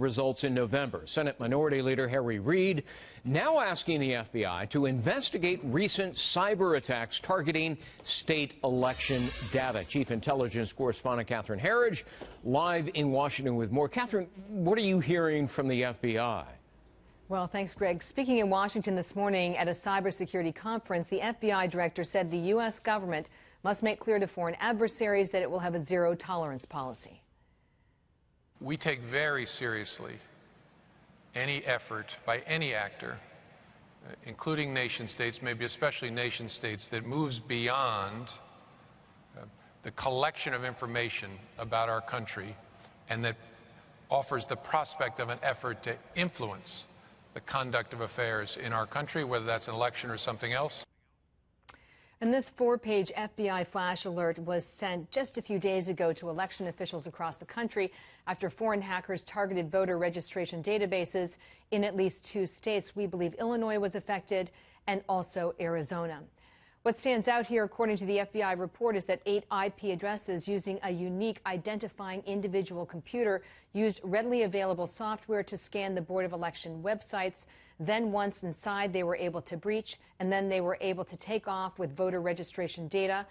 Results in November. Senate Minority Leader Reid now asking the FBI to investigate recent cyber attacks targeting state election data. Chief Intelligence Correspondent Catherine Herridge live in Washington with more. Catherine, what are you hearing from the FBI? Well, thanks, Greg. Speaking in Washington this morning at a cybersecurity conference, the FBI director said the U.S. government must make clear to foreign adversaries that it will have a zero-tolerance policy. We take very seriously any effort by any actor, including nation states, maybe especially nation states, that moves beyond the collection of information about our country and that offers the prospect of an effort to influence the conduct of affairs in our country, whether that's an election or something else. And this 4-page FBI flash alert was sent just a few days ago to election officials across the country after foreign hackers targeted voter registration databases in at least 2 states. We believe Illinois was affected and also Arizona. What stands out here, according to the FBI report, is that 8 IP addresses using a unique identifying individual computer used readily available software to scan the Board of Election websites. Then once inside, they were able to breach, and then they were able to take off with voter registration data.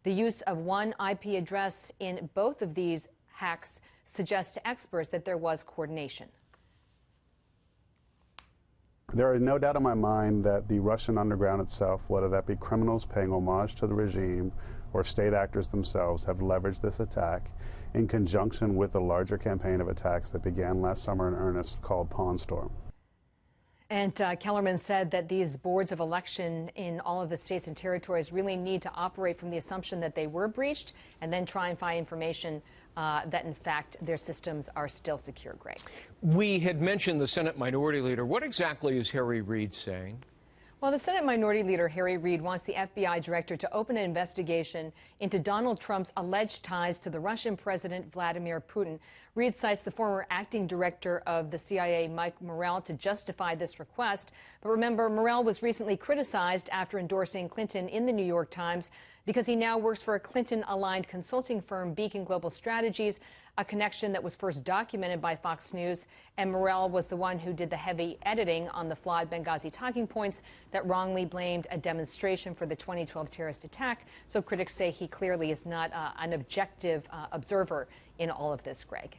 The use of one IP address in both of these hacks suggests to experts that there was coordination. There is no doubt in my mind that the Russian underground itself, whether that be criminals paying homage to the regime or state actors themselves, have leveraged this attack in conjunction with the larger campaign of attacks that began last summer in earnest called Pawn Storm. And Kellerman said that these boards of election in all of the states and territories really need to operate from the assumption that they were breached and then try and find information that, in fact, their systems are still secure. Greg. We had mentioned the Senate Minority Leader. What exactly is Reid saying? Well, the Senate Minority Leader, Reid, wants the FBI director to open an investigation into Donald Trump's alleged ties to the Russian President Vladimir Putin. Reid cites the former acting director of the CIA, Mike Morell, to justify this request. But remember, Morell was recently criticized after endorsing Clinton in the New York Times because he now works for a Clinton-aligned consulting firm, Beacon Global Strategies, a connection that was first documented by Fox News. And Morell was the one who did the heavy editing on the flawed Benghazi talking points that wrongly blamed a demonstration for the 2012 terrorist attack. So critics say he clearly is not an objective observer in all of this, Greg.